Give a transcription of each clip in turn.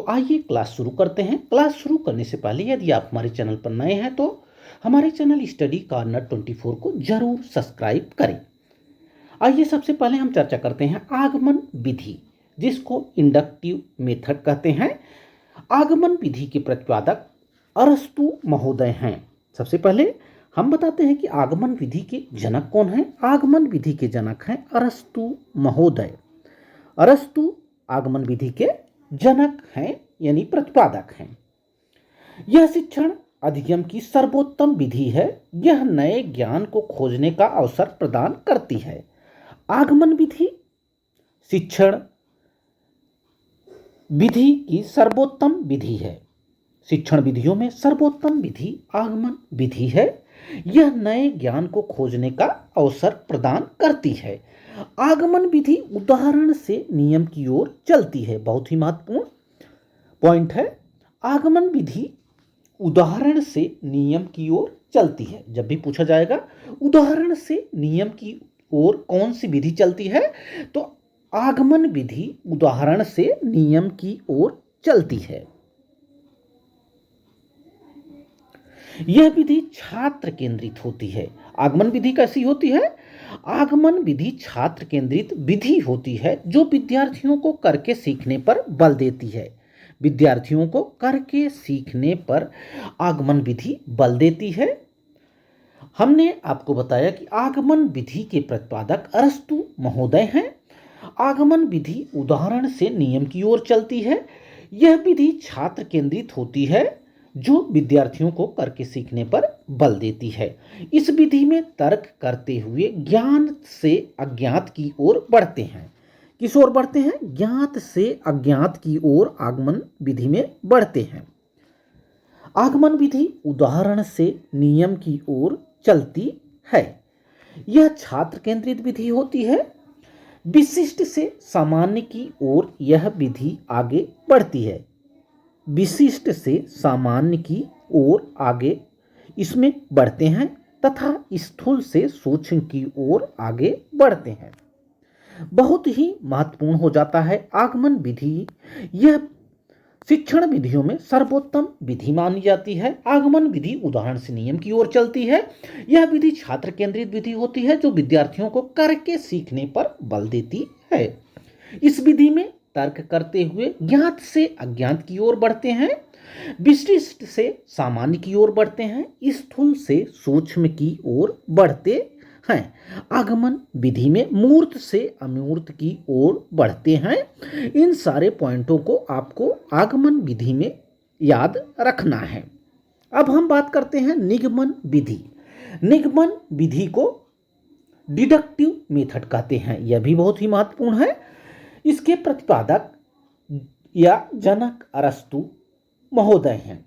आइए क्लास शुरू करते हैं। क्लास शुरू करने से पहले यदि आप हमारे चैनल पर नए हैं तो हमारे चैनल स्टडी कॉर्नर 24 को जरूर सब्सक्राइब करें। आइए सबसे पहले हम चर्चा करते हैं आगमन विधि, जिसको इंडक्टिव मेथड कहते हैं। आगमन विधि के प्रतिपादक अरस्तु महोदय हैं। सबसे पहले हम बताते हैं कि आगमन विधि के जनक कौन हैं। आगमन विधि के जनक हैं अरस्तु महोदय। अरस्तु आगमन विधि के जनक हैं यानी प्रतिपादक हैं। यह शिक्षण अधिगम की सर्वोत्तम विधि है। यह नए ज्ञान को खोजने का अवसर प्रदान करती है। आगमन विधि शिक्षण विधि की सर्वोत्तम विधि है। शिक्षण विधियों में सर्वोत्तम विधि आगमन विधि है। यह नए ज्ञान को खोजने का अवसर प्रदान करती है। आगमन विधि उदाहरण से नियम की ओर चलती है। बहुत ही महत्वपूर्ण पॉइंट है। आगमन विधि उदाहरण से नियम की ओर चलती है। जब भी पूछा जाएगा उदाहरण से नियम की ओर कौन सी विधि चलती है, तो आगमन विधि उदाहरण से नियम की ओर चलती है। यह विधि छात्र केंद्रित होती है। आगमन विधि कैसी होती है? आगमन विधि छात्र केंद्रित विधि होती है जो विद्यार्थियों को करके सीखने पर बल देती है। विद्यार्थियों को करके सीखने पर आगमन विधि बल देती है। हमने आपको बताया कि आगमन विधि के प्रतिपादक अरस्तु महोदय हैं। आगमन विधि उदाहरण से नियम की ओर चलती है। यह विधि छात्र केंद्रित होती है जो विद्यार्थियों को करके सीखने पर बल देती है। इस विधि में तर्क करते हुए ज्ञान से अज्ञात की ओर बढ़ते हैं। किस ओर बढ़ते हैं? ज्ञात से अज्ञात की ओर आगमन विधि में बढ़ते हैं। आगमन विधि उदाहरण से नियम की ओर चलती है। यह छात्र केंद्रित विधि होती है। विशिष्ट से सामान्य की ओर यह विधि आगे बढ़ती है। विशिष्ट से सामान्य की ओर आगे इसमें बढ़ते हैं तथा स्थूल से सूक्ष्म की ओर आगे बढ़ते हैं। बहुत ही महत्वपूर्ण हो जाता है आगमन विधि। यह शिक्षण विधियों में सर्वोत्तम विधि मानी जाती है। आगमन विधि उदाहरण से नियम की ओर चलती है। यह विधि छात्र केंद्रित विधि होती है जो विद्यार्थियों को करके सीखने पर बल देती है। इस विधि में तर्क करते हुए ज्ञात से अज्ञात की ओर बढ़ते हैं। विशिष्ट से सामान्य की ओर बढ़ते हैं। स्थूल से सूक्ष्म की ओर बढ़ते हैं। आगमन विधि में मूर्त से अमूर्त की ओर बढ़ते हैं। इन सारे पॉइंटों को आपको आगमन विधि में याद रखना है। अब हम बात करते हैं निगमन विधि। निगमन विधि को डिडक्टिव मेथड कहते हैं। यह भी बहुत ही महत्वपूर्ण है। इसके प्रतिपादक या जनक अरस्तु महोदय हैं।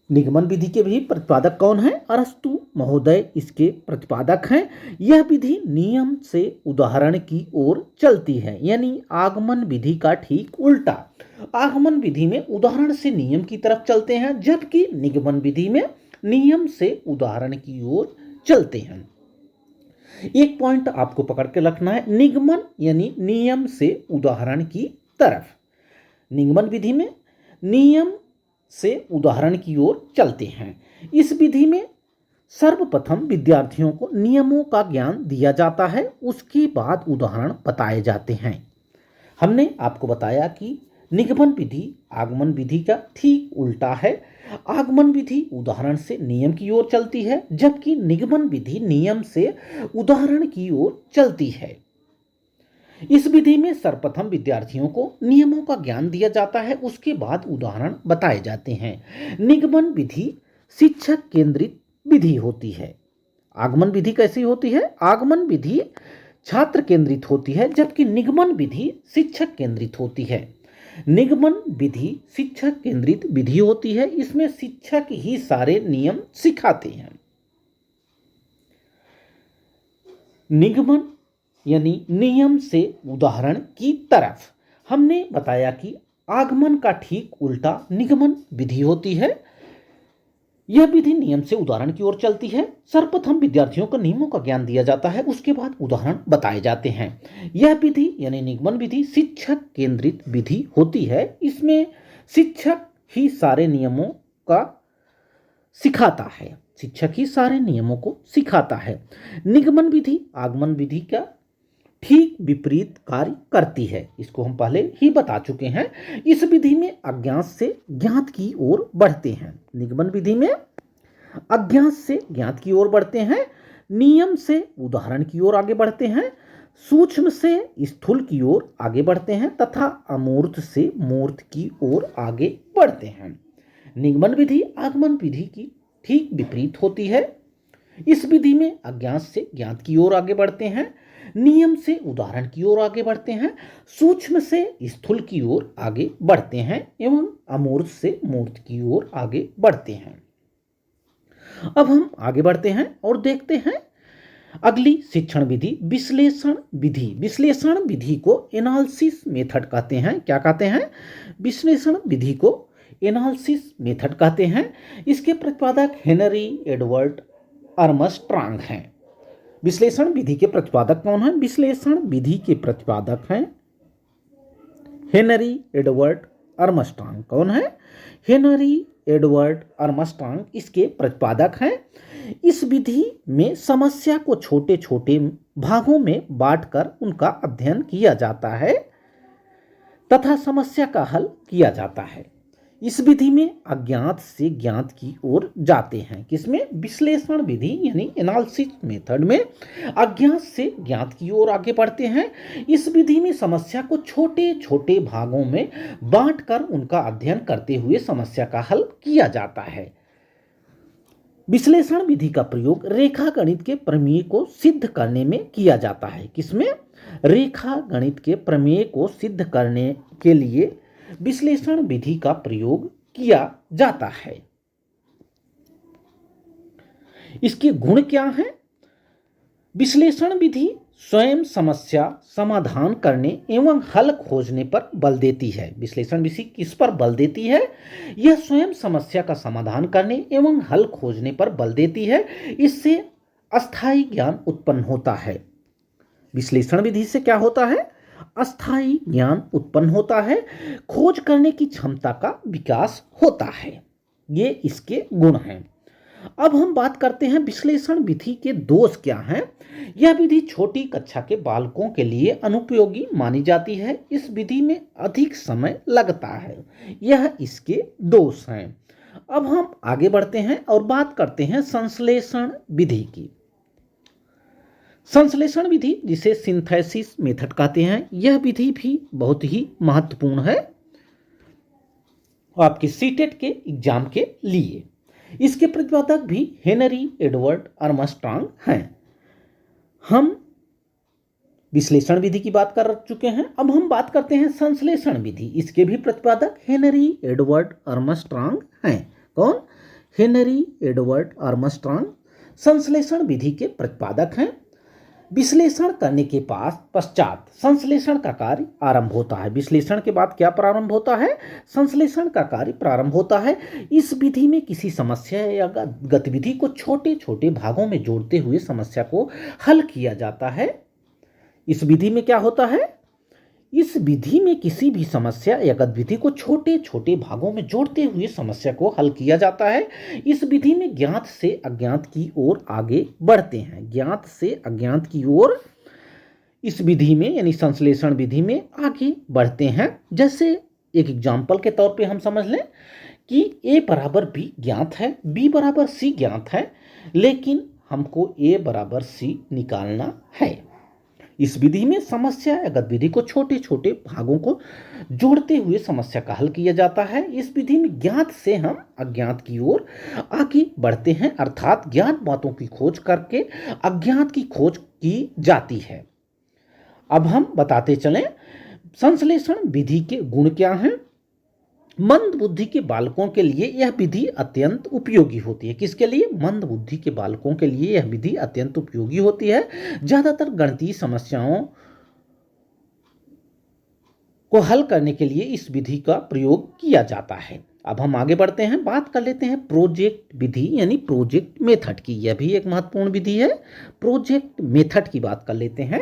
निगमन विधि के भी प्रतिपादक कौन हैं? अरस्तु महोदय इसके प्रतिपादक हैं। यह विधि नियम से उदाहरण की ओर चलती है, यानी आगमन विधि का ठीक उल्टा। आगमन विधि में उदाहरण से नियम की तरफ चलते हैं, जबकि निगमन विधि में नियम से उदाहरण की ओर चलते हैं। एक पॉइंट आपको पकड़ के रखना है, निगमन यानी नियम से उदाहरण की तरफ। निगमन विधि में नियम से उदाहरण की ओर चलते हैं। इस विधि में सर्वप्रथम विद्यार्थियों को नियमों का ज्ञान दिया जाता है, उसके बाद उदाहरण बताए जाते हैं। हमने आपको बताया कि निगमन विधि आगमन विधि का ठीक उल्टा है। आगमन विधि उदाहरण से नियम की ओर चलती है, जबकि निगमन विधि नियम से उदाहरण की ओर चलती है। इस विधि में सर्वप्रथम विद्यार्थियों को नियमों का ज्ञान दिया जाता है, उसके बाद उदाहरण बताए जाते हैं। निगमन विधि शिक्षक केंद्रित विधि होती है। आगमन विधि कैसी होती है? आगमन विधि छात्र केंद्रित होती है, जबकि निगमन विधि शिक्षक केंद्रित होती है। निगमन विधि शिक्षक केंद्रित विधि होती है। इसमें शिक्षक ही सारे नियम सिखाते हैं। निगमन यानी नियम से उदाहरण की तरफ। हमने बताया कि आगमन का ठीक उल्टा निगमन विधि होती है। यह विधि नियम से उदाहरण की ओर चलती है। सर्वप्रथम विद्यार्थियों को नियमों का ज्ञान दिया जाता है, उसके बाद उदाहरण बताए जाते हैं। यह विधि यानी निगमन विधि शिक्षक केंद्रित विधि होती है। इसमें शिक्षक ही सारे नियमों का सिखाता है, शिक्षक ही सारे नियमों को सिखाता है। निगमन विधि आगमन विधि का ठीक विपरीत कार्य करती है, इसको हम पहले ही बता चुके हैं। इस विधि में अज्ञात से ज्ञात की ओर बढ़ते हैं। निगमन विधि में अज्ञात से ज्ञात की ओर बढ़ते हैं, नियम से उदाहरण की ओर आगे बढ़ते हैं, सूक्ष्म से स्थूल की ओर आगे बढ़ते हैं तथा अमूर्त से मूर्त की ओर आगे बढ़ते हैं। निगमन विधि आगमन विधि की ठीक विपरीत होती है। इस विधि में अज्ञात से ज्ञात की ओर आगे बढ़ते हैं, नियम से उदाहरण की ओर आगे बढ़ते हैं, सूक्ष्म से स्थूल की ओर आगे बढ़ते हैं एवं अमूर्त से मूर्त की ओर आगे बढ़ते हैं। अब हम आगे बढ़ते हैं और देखते हैं अगली शिक्षण विधि विश्लेषण विधि। विश्लेषण विधि को एनालिसिस मेथड कहते हैं। क्या कहते हैं? विश्लेषण विधि को एनालिसिस मेथड कहते हैं। इसके प्रतिपादक हेनरी एडवर्ड आर्मस्ट्रांग हैं। विश्लेषण विधि के प्रतिपादक कौन हैं? विश्लेषण विधि के प्रतिपादक हैं हेनरी एडवर्ड आर्मस्ट्रांग। कौन है? हेनरी एडवर्ड आर्मस्ट्रांग इसके प्रतिपादक हैं। इस विधि में समस्या को छोटे छोटे भागों में बांटकर उनका अध्ययन किया जाता है तथा समस्या का हल किया जाता है। इस विधि में अज्ञात से ज्ञात की ओर जाते हैं। किसमें? विश्लेषण विधि यानी एनालिसिस मेथड में अज्ञात से ज्ञात की ओर आगे बढ़ते हैं। इस विधि में समस्या को छोटे छोटे भागों में बांटकर उनका अध्ययन करते हुए समस्या का हल किया जाता है। विश्लेषण विधि का प्रयोग रेखा गणित के प्रमेय को सिद्ध करने में किया जाता है। किसमें? रेखा गणित के प्रमेय को सिद्ध करने के लिए विश्लेषण विधि का प्रयोग किया जाता है। इसके गुण क्या हैं? विश्लेषण विधि स्वयं समस्या समाधान करने एवं हल खोजने पर बल देती है। विश्लेषण विधि किस पर बल देती है? यह स्वयं समस्या का समाधान करने एवं हल खोजने पर बल देती है। इससे अस्थायी ज्ञान उत्पन्न होता है। विश्लेषण विधि से क्या होता है? अस्थायी ज्ञान उत्पन्न होता है, खोज करने की क्षमता का विकास होता है। ये इसके गुण हैं। अब हम बात करते हैं विश्लेषण विधि के दोष क्या हैं। यह विधि छोटी कक्षा के बालकों के लिए अनुपयोगी मानी जाती है। इस विधि में अधिक समय लगता है। यह इसके दोष हैं। अब हम आगे बढ़ते हैं और बात करते हैं संश्लेषण विधि की। संश्लेषण विधि जिसे सिंथेसिस मेथड कहते हैं, यह विधि भी बहुत ही महत्वपूर्ण है आपके सीटेट के एग्जाम के लिए। इसके प्रतिपादक भी हेनरी एडवर्ड आर्मस्ट्रांग हैं। हम विश्लेषण विधि की बात कर चुके हैं, अब हम बात करते हैं संश्लेषण विधि। इसके भी प्रतिपादक हेनरी एडवर्ड आर्मस्ट्रांग हैं। कौन? हेनरी एडवर्ड आर्मस्ट्रांग संश्लेषण विधि के प्रतिपादक हैं। विश्लेषण करने के पश्चात संश्लेषण का कार्य आरंभ होता है। विश्लेषण के बाद क्या प्रारंभ होता है? संश्लेषण का कार्य प्रारंभ होता है। इस विधि में किसी समस्या या गतिविधि को छोटे छोटे भागों में जोड़ते हुए समस्या को हल किया जाता है। इस विधि में क्या होता है? इस विधि में किसी भी समस्या या गतिविधि को छोटे छोटे भागों में जोड़ते हुए समस्या को हल किया जाता है। इस विधि में ज्ञात से अज्ञात की ओर आगे बढ़ते हैं। ज्ञात से अज्ञात की ओर इस विधि में यानी संश्लेषण विधि में आगे बढ़ते हैं। जैसे एक एग्जाम्पल के तौर पे हम समझ लें कि a बराबर b ज्ञात है, b बराबर c ज्ञात है, लेकिन हमको a बराबर c निकालना है। इस विधि में समस्या या गतिविधि को छोटे छोटे भागों को जोड़ते हुए समस्या का हल किया जाता है। इस विधि में ज्ञात से हम अज्ञात की ओर आगे बढ़ते हैं, अर्थात ज्ञात बातों की खोज करके अज्ञात की खोज की जाती है। अब हम बताते चलें संश्लेषण विधि के गुण क्या हैं। मंद बुद्धि के बालकों के लिए यह विधि अत्यंत उपयोगी होती है। किसके लिए? मंद बुद्धि के बालकों के लिए यह विधि अत्यंत उपयोगी होती है। ज्यादातर गणितीय समस्याओं को हल करने के लिए इस विधि का प्रयोग किया जाता है। अब हम आगे बढ़ते हैं, बात कर लेते हैं प्रोजेक्ट विधि यानी प्रोजेक्ट मेथड की। यह भी एक महत्वपूर्ण विधि है। प्रोजेक्ट मेथड की बात कर लेते हैं।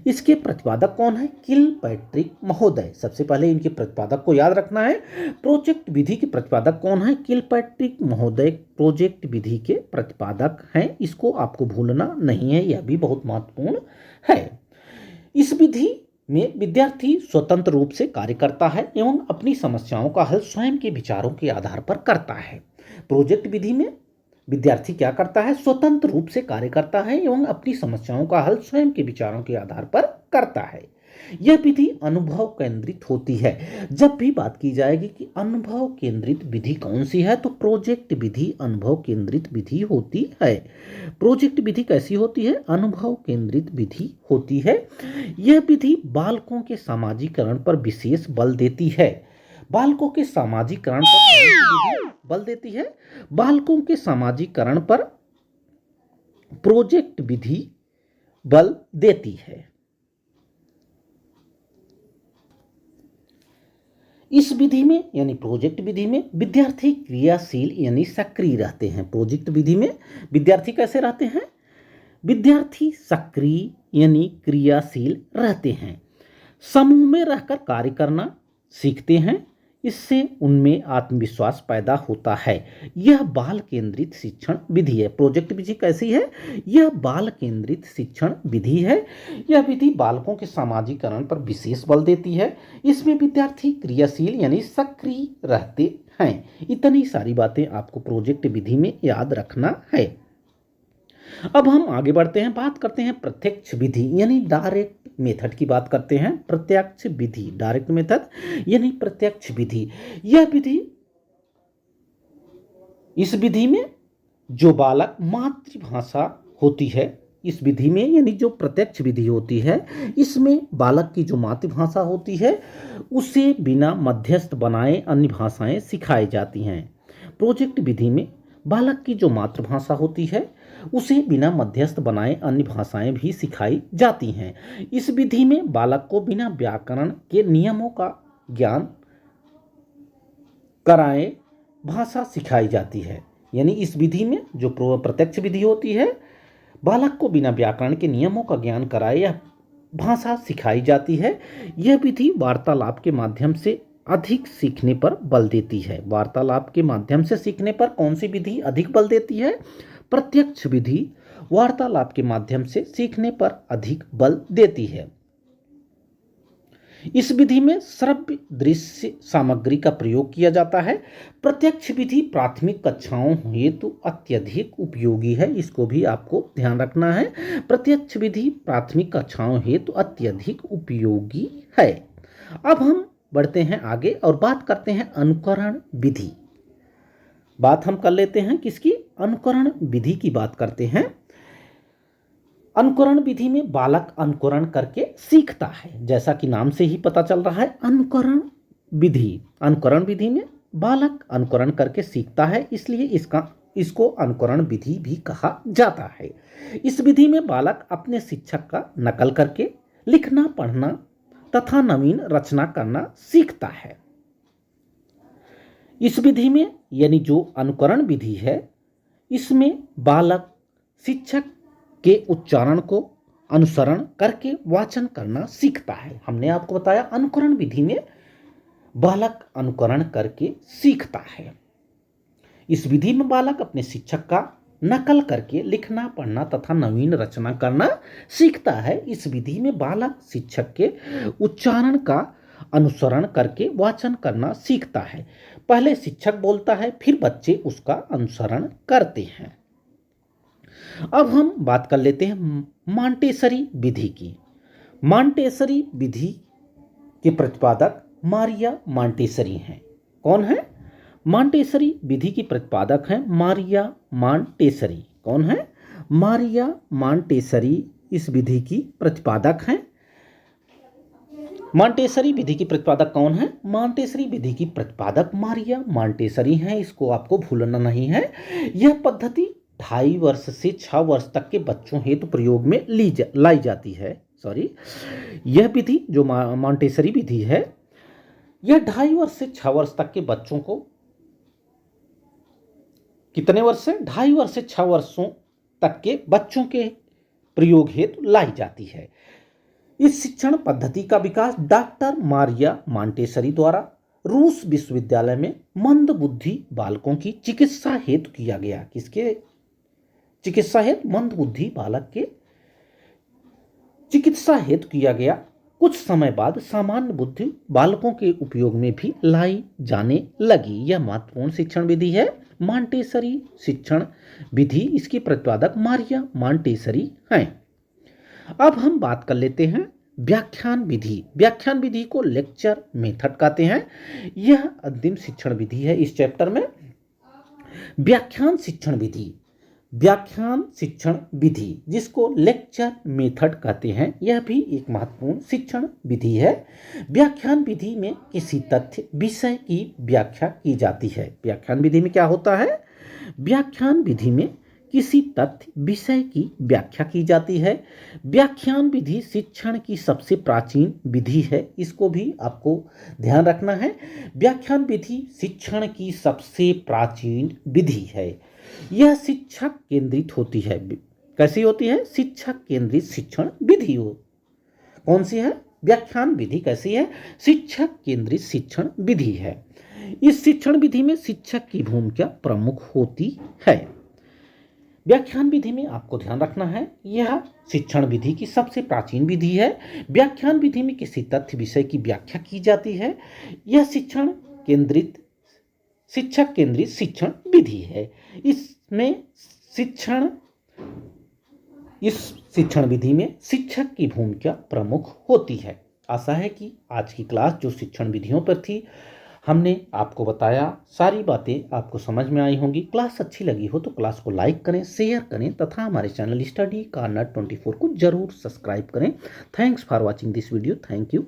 इसके प्रतिपादक कौन है? किलपैट्रिक महोदय। सबसे पहले इनके प्रतिपादक को याद रखना है। प्रोजेक्ट विधि के प्रतिपादक कौन है? किलपैट्रिक महोदय प्रोजेक्ट विधि के प्रतिपादक हैं। इसको आपको भूलना नहीं है, यह भी बहुत महत्वपूर्ण है। इस विधि में विद्यार्थी स्वतंत्र रूप से कार्य करता है एवं अपनी समस्याओं का हल स्वयं के विचारों के आधार पर करता है। प्रोजेक्ट विधि में विद्यार्थी क्या करता है? स्वतंत्र रूप से कार्य करता है एवं अपनी समस्याओं का हल स्वयं के विचारों के आधार पर करता है। यह विधि अनुभव केंद्रित होती है। जब भी बात की जाएगी कि अनुभव केंद्रित विधि कौन सी है, तो प्रोजेक्ट विधि अनुभव केंद्रित विधि होती है। प्रोजेक्ट विधि कैसी होती है? अनुभव केंद्रित विधि होती है। यह विधि बालकों के सामाजिकरण पर विशेष बल देती है। बालकों के सामाजिकरण पर बल देती है। बालकों के सामाजिकरण पर प्रोजेक्ट विधि बल देती है। इस विधि में यानी प्रोजेक्ट विधि में विद्यार्थी क्रियाशील यानी सक्रिय रहते हैं। प्रोजेक्ट विधि में विद्यार्थी कैसे रहते हैं? विद्यार्थी सक्रिय यानी क्रियाशील रहते हैं। समूह में रहकर कार्य करना सीखते हैं। इससे उनमें आत्मविश्वास पैदा होता है। यह बाल केंद्रित शिक्षण विधि है। प्रोजेक्ट विधि कैसी है? यह बाल केंद्रित शिक्षण विधि है। यह विधि बालकों के सामाजिकरण पर विशेष बल देती है। इसमें विद्यार्थी क्रियाशील यानी सक्रिय रहते हैं। इतनी सारी बातें आपको प्रोजेक्ट विधि में याद रखना है। अब हम आगे बढ़ते हैं, बात करते हैं प्रत्यक्ष विधि यानी डायरेक्ट मेथड की बात करते हैं। प्रत्यक्ष विधि डायरेक्ट मेथड यानी प्रत्यक्ष विधि। यह विधि, इस विधि में जो बालक मातृभाषा होती है, इस विधि में यानी जो प्रत्यक्ष विधि होती है, इसमें बालक की जो मातृभाषा होती है उसे बिना मध्यस्थ बनाए अन्य भाषाएं सिखाई जाती हैं। प्रोजेक्ट विधि में बालक की जो मातृभाषा होती है उसे बिना मध्यस्थ बनाए अन्य भाषाएं भी सिखाई जाती हैं। इस विधि में बालक को बिना व्याकरण के नियमों का ज्ञान कराए भाषा सिखाई जाती है। यानी इस विधि में जो प्रत्यक्ष विधि होती है, बालक को बिना व्याकरण के नियमों का ज्ञान कराए या भाषा सिखाई जाती है। यह विधि वार्तालाप के माध्यम से अधिक सीखने पर बल देती है। वार्तालाप के माध्यम से सीखने पर कौन सी विधि अधिक बल देती है? प्रत्यक्ष विधि वार्तालाप के माध्यम से सीखने पर अधिक बल देती है। इस विधि में श्रव्य दृश्य सामग्री का प्रयोग किया जाता है। प्रत्यक्ष विधि प्राथमिक कक्षाओं हेतु अत्यधिक उपयोगी है। इसको भी आपको ध्यान रखना है। प्रत्यक्ष विधि प्राथमिक कक्षाओं हेतु अत्यधिक उपयोगी है। अब हम बढ़ते हैं आगे और बात करते हैं अनुकरण विधि। बात हम कर लेते हैं किसकी? अनुकरण विधि की बात करते हैं। अनुकरण विधि में बालक अनुकरण करके सीखता है। जैसा कि नाम से ही पता चल रहा है, अनुकरण विधि, अनुकरण विधि में बालक अनुकरण करके सीखता है, इसलिए इसको अनुकरण विधि भी कहा जाता है। इस विधि में बालक अपने शिक्षक का नकल करके लिखना, पढ़ना तथा नवीन रचना करना सीखता है। इस विधि में यानी जो अनुकरण विधि है, इसमें बालक शिक्षक के उच्चारण को अनुसरण करके वाचन करना सीखता है। हमने आपको बताया अनुकरण विधि में बालक अनुकरण करके सीखता है। इस विधि में बालक अपने शिक्षक का नकल करके लिखना, पढ़ना तथा नवीन रचना करना सीखता है। इस विधि में बालक शिक्षक के उच्चारण का अनुसरण करके वाचन करना सीखता है। पहले शिक्षक बोलता है, फिर बच्चे उसका अनुसरण करते हैं। अब हम बात कर लेते हैं मॉन्टेसरी विधि की। मॉन्टेसरी विधि के प्रतिपादक मारिया मॉन्टेसरी हैं। कौन है? मॉन्टेसरी विधि की प्रतिपादक हैं मारिया मॉन्टेसरी। कौन है? मारिया मॉन्टेसरी इस विधि की प्रतिपादक हैं। मॉन्टेसरी विधि की प्रतिपादक कौन है? मॉन्टेसरी विधि की प्रतिपादक मारिया मॉन्टेसरी हैं। इसको आपको भूलना नहीं है। यह पद्धति 2.5 वर्ष से 6 वर्ष तक के बच्चों हेतु प्रयोग में लाई जाती है। यह विधि जो मॉन्टेसरी विधि है, यह 2.5 वर्ष से 6 वर्ष तक के बच्चों को कितने वर्ष से? 2.5 वर्ष से 6 वर्षों तक के बच्चों के प्रयोग हेतु लाई जाती है। इस शिक्षण पद्धति का विकास डॉक्टर मारिया मॉन्टेसरी द्वारा रूस विश्वविद्यालय में मंद बुद्धि बालकों की चिकित्सा हेतु किया गया। किसके चिकित्सा हेतु? मंद बुद्धि बालक के चिकित्सा हेतु किया गया। कुछ समय बाद सामान्य बुद्धि बालकों के उपयोग में भी लाई जाने लगी। यह महत्वपूर्ण शिक्षण विधि है। मॉन्टेसरी शिक्षण विधि, इसके प्रतिपादक मारिया मॉन्टेसरी हैं। अब हम बात कर लेते हैं व्याख्यान विधि। व्याख्यान विधि को लेक्चर मेथड कहते हैं। यह अंतिम शिक्षण विधि है इस चैप्टर में। व्याख्यान शिक्षण विधि, व्याख्यान शिक्षण विधि जिसको लेक्चर मेथड कहते हैं, यह भी एक महत्वपूर्ण शिक्षण विधि है। व्याख्यान विधि में किसी तथ्य विषय की व्याख्या की जाती है। व्याख्यान विधि में क्या होता है? व्याख्यान विधि में किसी तथ्य विषय की व्याख्या की जाती है। व्याख्यान विधि शिक्षण की सबसे प्राचीन विधि है, इसको भी आपको ध्यान रखना है। व्याख्यान विधि शिक्षण की सबसे प्राचीन विधि है। यह शिक्षक केंद्रित होती है। कैसी होती है? शिक्षक केंद्रित शिक्षण विधि हो। कौन सी है? व्याख्यान विधि कैसी है? शिक्षक केंद्रित शिक्षण विधि है। इस शिक्षण विधि में शिक्षक की भूमिका प्रमुख होती है। व्याख्यान विधि में आपको ध्यान रखना है, यह शिक्षण विधि की सबसे प्राचीन विधि है। व्याख्यान विधि में किसी तथ्य विषय की व्याख्या की जाती है। यह शिक्षक केंद्रित शिक्षण विधि है। इस शिक्षण विधि में शिक्षक की भूमिका प्रमुख होती है। आशा है कि आज की क्लास जो शिक्षण विधियों पर थी, हमने आपको बताया, सारी बातें आपको समझ में आई होंगी। क्लास अच्छी लगी हो तो क्लास को लाइक करें, शेयर करें तथा हमारे चैनल स्टडी कॉर्नर 24 को जरूर सब्सक्राइब करें। Thanks for watching this video. Thank you.